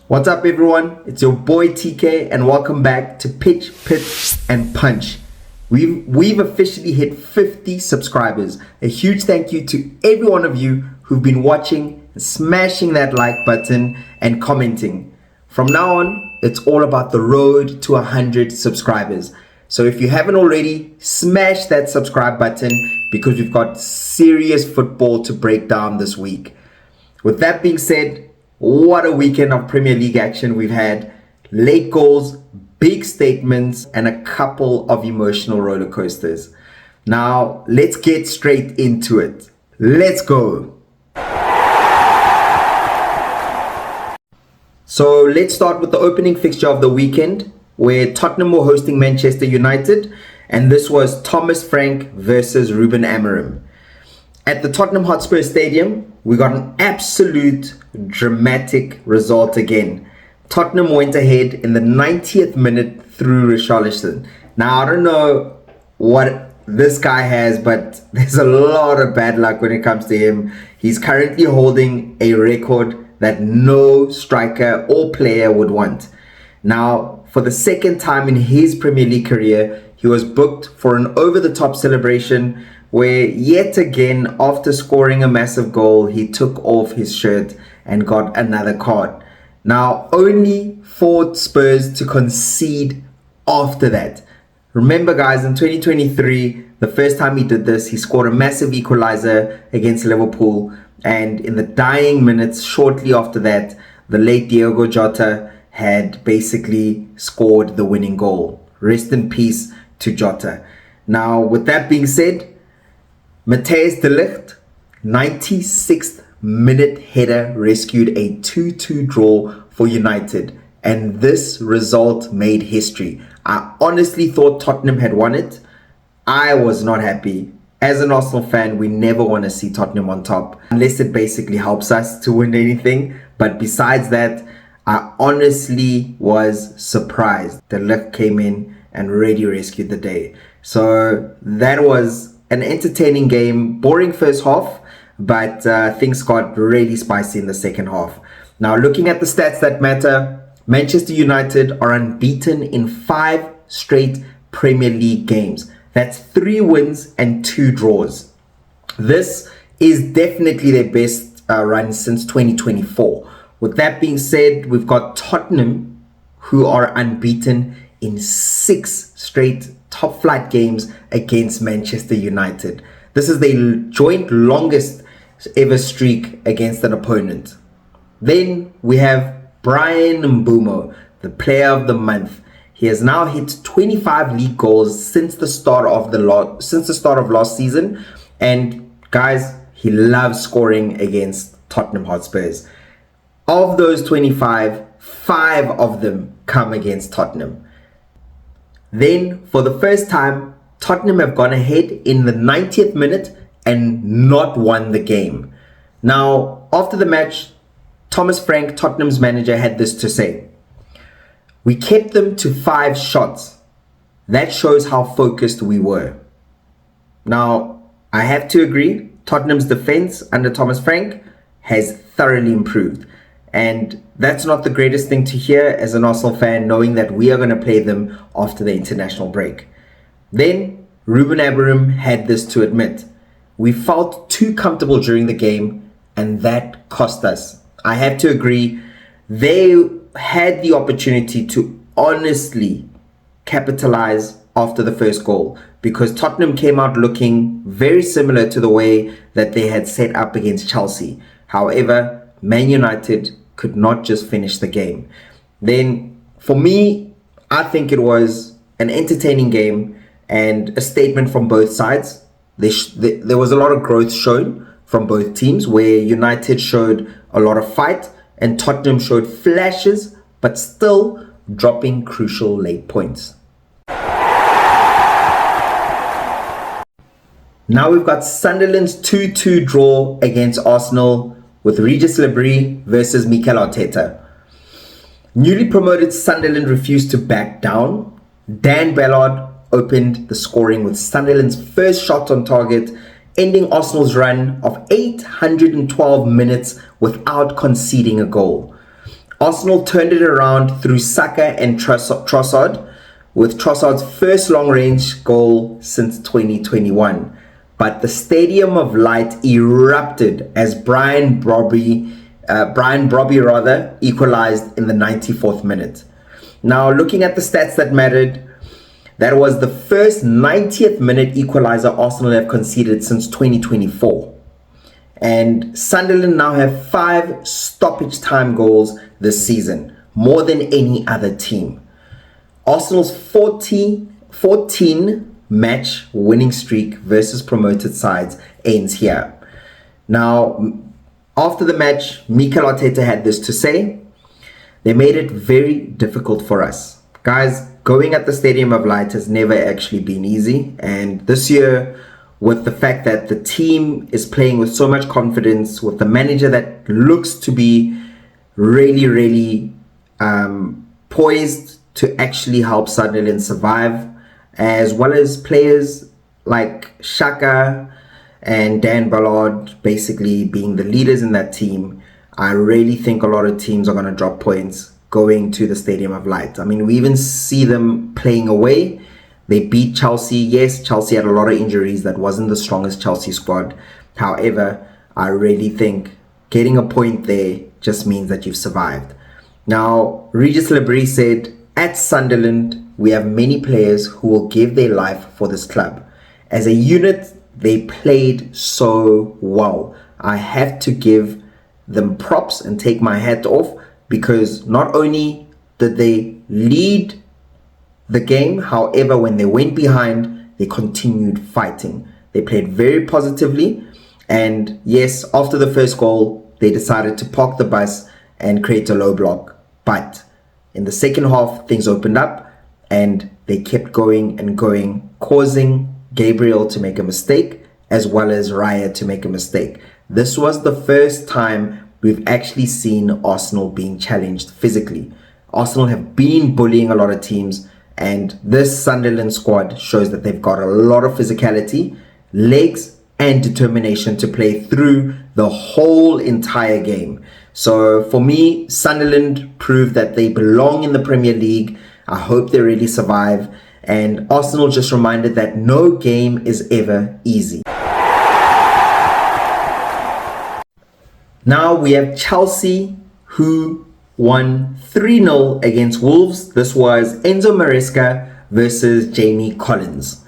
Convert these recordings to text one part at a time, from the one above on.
What's up, everyone? It's your boy TK, and welcome back to Pitch, Pitch, and Punch. We've officially hit 50 subscribers. A huge thank you to every one of you who've been watching, smashing that like button, and commenting. From now on, it's all about the road to 100 subscribers. So if you haven't already, smash that subscribe button because we've got serious football to break down this week. With that being said, what a weekend of Premier League action we've had. Late goals, big statements, and a couple of emotional roller coasters. Now, let's get straight into it. Let's go. So let's start with the opening fixture of the weekend, where Tottenham were hosting Manchester United, and this was Thomas Frank versus Ruben Amorim. At the Tottenham Hotspur Stadium, we got an absolute dramatic result again. Tottenham went ahead in the 90th minute through Richarlison. Now, I don't know what this guy has, but there's a lot of bad luck when it comes to him. He's currently holding a record that no striker or player would want. Now, for the second time in his Premier League career, he was booked for an over-the-top celebration where yet again, after scoring a massive goal, he took off his shirt and got another card. Now, only for Spurs to concede after that. Remember, guys, in 2023, the first time he did this, he scored a massive equalizer against Liverpool. And in the dying minutes, shortly after that, the late Diogo Jota had basically scored the winning goal. Rest in peace to Jota. Now, with that being said, Matthijs de Ligt, 96th minute header, rescued a 2-2 draw for United. And this result made history. I honestly thought Tottenham had won it. I was not happy. As an Arsenal fan, we never want to see Tottenham on top, unless it basically helps us to win anything. But besides that, I honestly was surprised. De Ligt came in and really rescued the day. So that was an entertaining game, boring first half, but things got really spicy in the second half. Now, looking at the stats that matter, Manchester United are unbeaten in 5 straight Premier League games. That's 3 wins and 2 draws. This is definitely their best run since 2024. With that being said, we've got Tottenham, who are unbeaten in 6 straight top flight games against Manchester United. This is their joint longest ever streak against an opponent. Then we have Bryan Mbeumo, the player of the month. He has now hit 25 league goals since the start of last season, and guys, he loves scoring against Tottenham Hotspurs. Of those 25, 5 of them come against Tottenham. Then, for the first time, Tottenham have gone ahead in the 90th minute and not won the game. Now, after the match, Thomas Frank, Tottenham's manager, had this to say: "We kept them to 5 shots. That shows how focused we were." Now, I have to agree, Tottenham's defense under Thomas Frank has thoroughly improved. And that's not the greatest thing to hear as an Arsenal fan, knowing that we are going to play them after the international break. Then, Ruben Amorim had this to admit: "We felt too comfortable during the game, and that cost us." I have to agree, they had the opportunity to honestly capitalize after the first goal, because Tottenham came out looking very similar to the way that they had set up against Chelsea. However, Man United could not just finish the game. Then, for me, I think it was an entertaining game and a statement from both sides. There was a lot of growth shown from both teams, where United showed a lot of fight and Tottenham showed flashes, but still dropping crucial late points. Now we've got Sunderland's 2-2 draw against Arsenal, with Regis Lebris versus Mikel Arteta. Newly promoted Sunderland refused to back down. Dan Ballard opened the scoring with Sunderland's first shot on target, ending Arsenal's run of 812 minutes without conceding a goal. Arsenal turned it around through Saka and Trossard, with Trossard's first long-range goal since 2021. But the Stadium of Light erupted as Brian Brobby equalized in the 94th minute. Now, looking at the stats that mattered, that was the first 90th minute equalizer Arsenal have conceded since 2024. And Sunderland now have 5 stoppage time goals this season, more than any other team. Arsenal's 14 match winning streak versus promoted sides ends here. Now, after the match, Mikel Arteta had this to say: "They made it very difficult for us. Guys, going at the Stadium of Light has never actually been easy. And this year, with the fact that the team is playing with so much confidence, with the manager that looks to be really poised to actually help Sunderland survive, as well as players like Xhaka and Dan Ballard basically being the leaders in that team, I really think a lot of teams are going to drop points going to the Stadium of Light. I mean, we even see them playing away. They beat Chelsea. Yes, Chelsea had a lot of injuries. That wasn't the strongest Chelsea squad. However, I really think getting a point there just means that you've survived. Now, Regis Lebris said, "At Sunderland, we have many players who will give their life for this club. As a unit, they played so well. I have to give them props and take my hat off, because not only did they lead the game, however, when they went behind, they continued fighting. They played very positively. And yes, after the first goal, they decided to park the bus and create a low block. But in the second half, things opened up and they kept going and going, causing Gabriel to make a mistake as well as Raya to make a mistake. This was the first time we've actually seen Arsenal being challenged physically. Arsenal have been bullying a lot of teams, and this Sunderland squad shows that they've got a lot of physicality, legs, and determination to play through the whole entire game. So for me, Sunderland proved that they belong in the Premier League. I hope they really survive. And Arsenal just reminded that no game is ever easy. Now we have Chelsea, who won 3-0 against Wolves. This was Enzo Maresca versus Jamie Collins.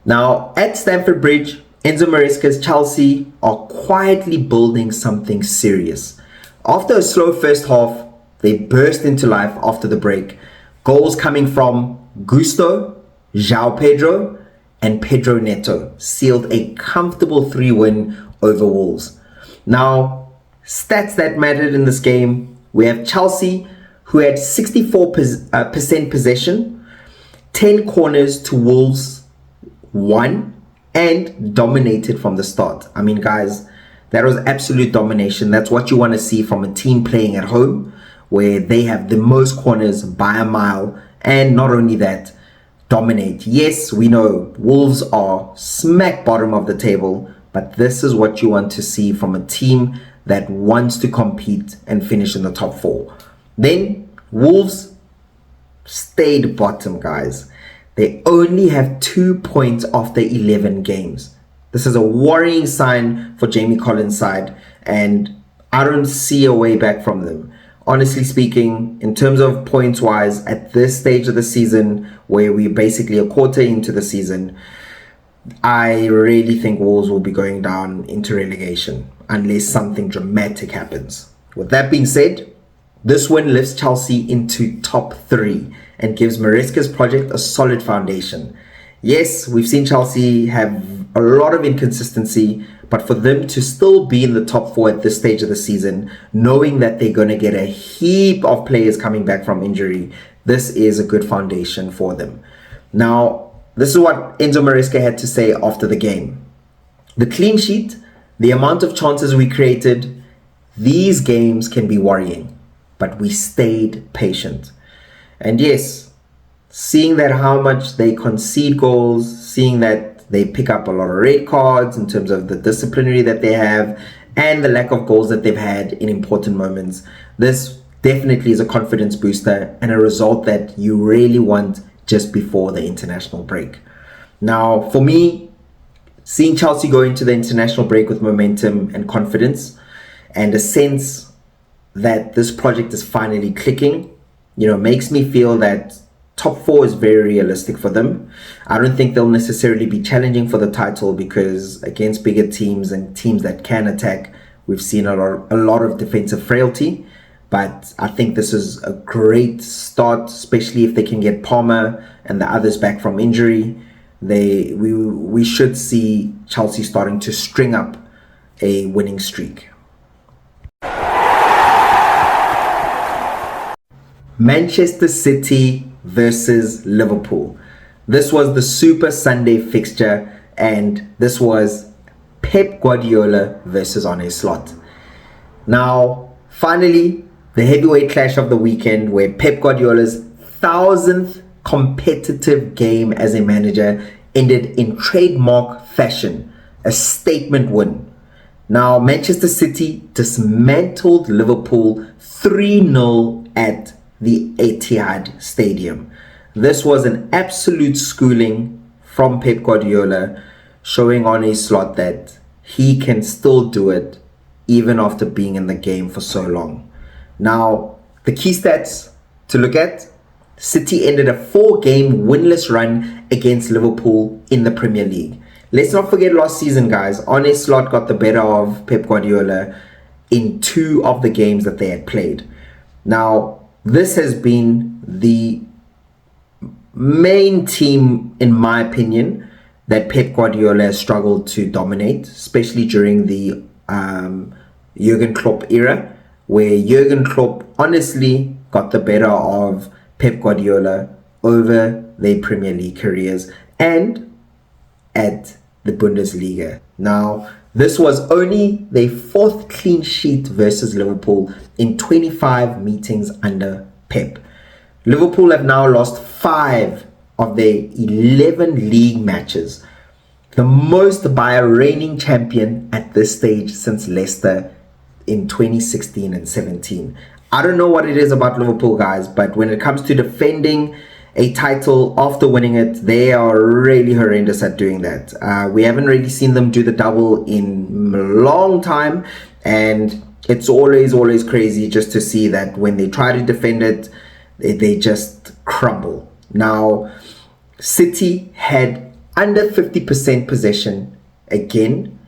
Now at Stamford Bridge, Enzo Maresca's Chelsea are quietly building something serious. After a slow first half, they burst into life after the break. Goals coming from Gusto, João Pedro, and Pedro Neto sealed a comfortable 3-win over Wolves. Now, stats that mattered in this game, we have Chelsea, who had 64% possession, 10 corners to Wolves 1, and dominated from the start. I mean, guys, that was absolute domination. That's what you want to see from a team playing at home, where they have the most corners by a mile, and not only that, dominate. Yes, we know Wolves are smack bottom of the table, but this is what you want to see from a team that wants to compete and finish in the top 4. Then Wolves stayed bottom, guys. They only have 2 points after 11 games. This is a worrying sign for Jamie Collins' side, and I don't see a way back from them. Honestly speaking, in terms of points wise, at this stage of the season, where we're basically a quarter into the season, I really think Wolves will be going down into relegation unless something dramatic happens. With that being said, this win lifts Chelsea into top 3 and gives Maresca's project a solid foundation. Yes, we've seen Chelsea have a lot of inconsistency, but for them to still be in the top 4 at this stage of the season, knowing that they're going to get a heap of players coming back from injury, this is a good foundation for them. Now, this is what Enzo Maresca had to say after the game. The clean sheet, the amount of chances we created, these games can be worrying, but we stayed patient. And yes, seeing that how much they concede goals, seeing that they pick up a lot of red cards in terms of the disciplinary that they have and the lack of goals that they've had in important moments, this definitely is a confidence booster and a result that you really want just before the international break. Now, for me, seeing Chelsea go into the international break with momentum and confidence and a sense that this project is finally clicking, makes me feel that top four is very realistic for them. I don't think they'll necessarily be challenging for the title because against bigger teams and teams that can attack, we've seen a lot of defensive frailty. But I think this is a great start, especially if they can get Palmer and the others back from injury. We should see Chelsea starting to string up a winning streak. Manchester City versus Liverpool. This was the Super Sunday fixture, and this was Pep Guardiola versus Arne Slot. Now, finally, the heavyweight clash of the weekend, where Pep Guardiola's 1000th competitive game as a manager ended in trademark fashion, a statement win. Now, Manchester City dismantled Liverpool 3-0 at the Etihad Stadium. This was an absolute schooling from Pep Guardiola, showing Arne Slot that he can still do it even after being in the game for so long. Now, the key stats to look at: City ended a 4-game winless run against Liverpool in the Premier League. Let's not forget last season, guys. Arne Slot got the better of Pep Guardiola in 2 of the games that they had played. Now, this has been the main team, in my opinion, that Pep Guardiola has struggled to dominate, especially during the Jurgen Klopp era, where Jurgen Klopp honestly got the better of Pep Guardiola over their Premier League careers and at the Bundesliga. Now, this was only their 4th clean sheet versus Liverpool in 25 meetings under Pep. Liverpool have now lost 5 of their 11 league matches, the most by a reigning champion at this stage since Leicester in 2016 and 17. I don't know what it is about Liverpool, guys, but when it comes to defending a title after winning it, they are really horrendous at doing that. We haven't really seen them do the double in a long time, and it's always crazy just to see that when they try to defend it, they just crumble. Now, City had under 50% possession again.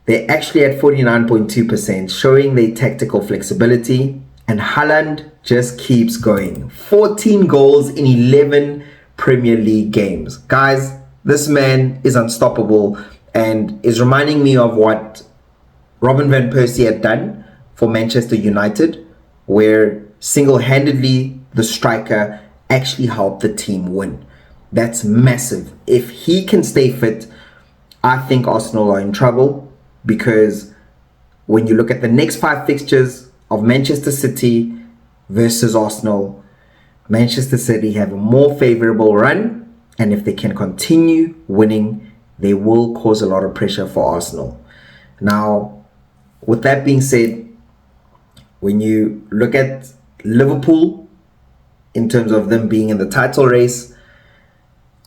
They actually had 49.2%, showing their tactical flexibility. And Haaland just keeps going. 14 goals in 11 Premier League games. Guys, this man is unstoppable and is reminding me of what Robin van Persie had done for Manchester United, where single-handedly the striker actually helped the team win. That's massive. If he can stay fit, I think Arsenal are in trouble, because when you look at the next 5 fixtures of Manchester City versus Arsenal, Manchester City have a more favorable run, and if they can continue winning, they will cause a lot of pressure for Arsenal. Now, with that being said, when you look at Liverpool in terms of them being in the title race,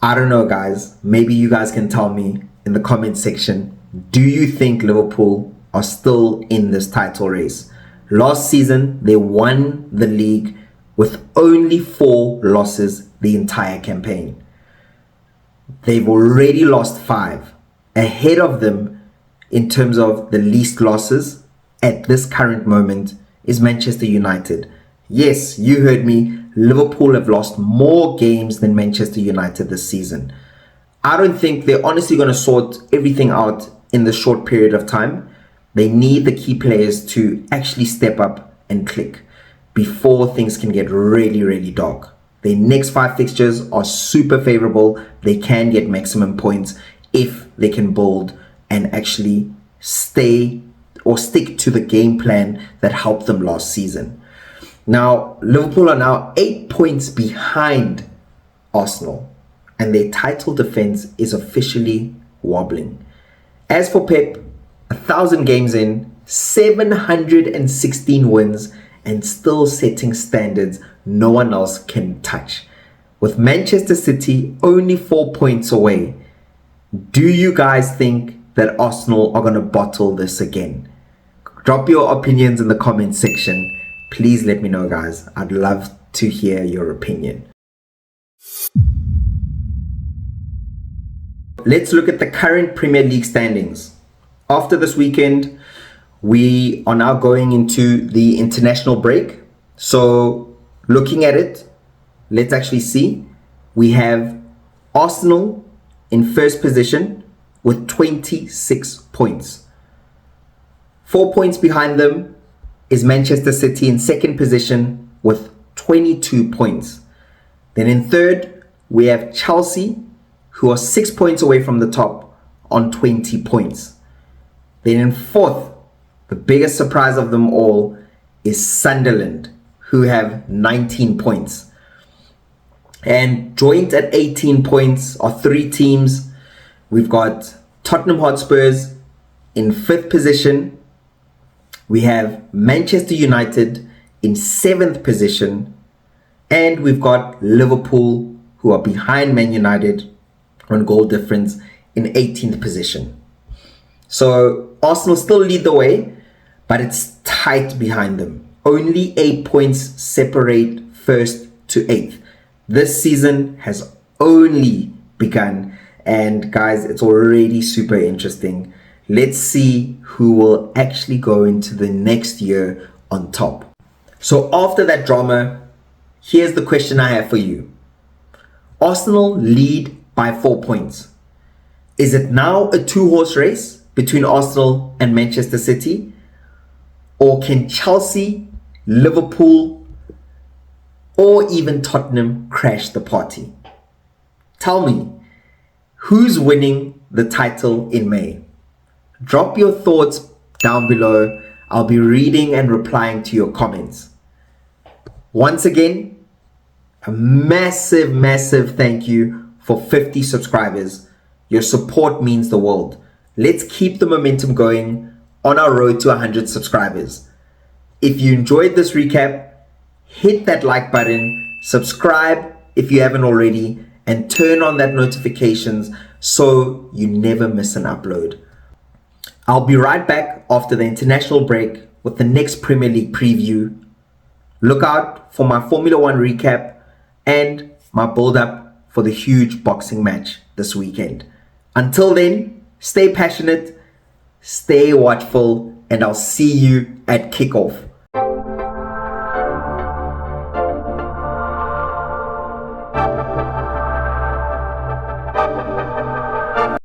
I don't know, guys. Maybe you guys can tell me in the comment section, do you think Liverpool are still in this title race? Last season, they won the league with only 4 losses the entire campaign. They've already lost 5. Ahead of them, in terms of the least losses at this current moment, is Manchester United. Yes, you heard me. Liverpool have lost more games than Manchester United this season. I don't think they're honestly going to sort everything out in this short period of time. They need the key players to actually step up and click before things can get really dark. Their next 5 fixtures are super favorable. They can get maximum points if they can build and actually stay or stick to the game plan that helped them last season. Now, Liverpool are now 8 points behind Arsenal, and their title defense is officially wobbling. As for Pep, 1,000 games in, 716 wins and still setting standards no one else can touch. With Manchester City only 4 points away, do you guys think that Arsenal are going to bottle this again? Drop your opinions in the comment section. Please let me know, guys. I'd love to hear your opinion. Let's look at the current Premier League standings. After this weekend, we are now going into the international break. So looking at it, let's actually see. We have Arsenal in first position with 26 points. 4 points behind them is Manchester City in second position with 22 points. Then in third, we have Chelsea, who are 6 points away from the top on 20 points. Then in fourth, the biggest surprise of them all is Sunderland, who have 19 points. And joint at 18 points are three teams. We've got Tottenham Hotspurs in fifth position. We have Manchester United in seventh position. And we've got Liverpool, who are behind Man United on goal difference, in 18th position. So Arsenal still lead the way, but it's tight behind them. Only 8 points separate first to eighth. This season has only begun, and guys, it's already super interesting. Let's see who will actually go into the next year on top. So after that drama, here's the question I have for you. Arsenal lead by 4 points. Is it now a two-horse race between Arsenal and Manchester City? Or can Chelsea, Liverpool, or even Tottenham crash the party? Tell me, who's winning the title in May? Drop your thoughts down below. I'll be reading and replying to your comments. Once again, a massive thank you for 50 subscribers. Your support means the world. Let's keep the momentum going on our road to 100 subscribers. If you enjoyed this recap, hit that like button, subscribe if you haven't already, and turn on that notifications so you never miss an upload. I'll be right back after the international break with the next Premier League preview. Look out for my Formula 1 recap and my build-up for the huge boxing match this weekend. Until then, stay passionate, stay watchful, and I'll see you at kickoff.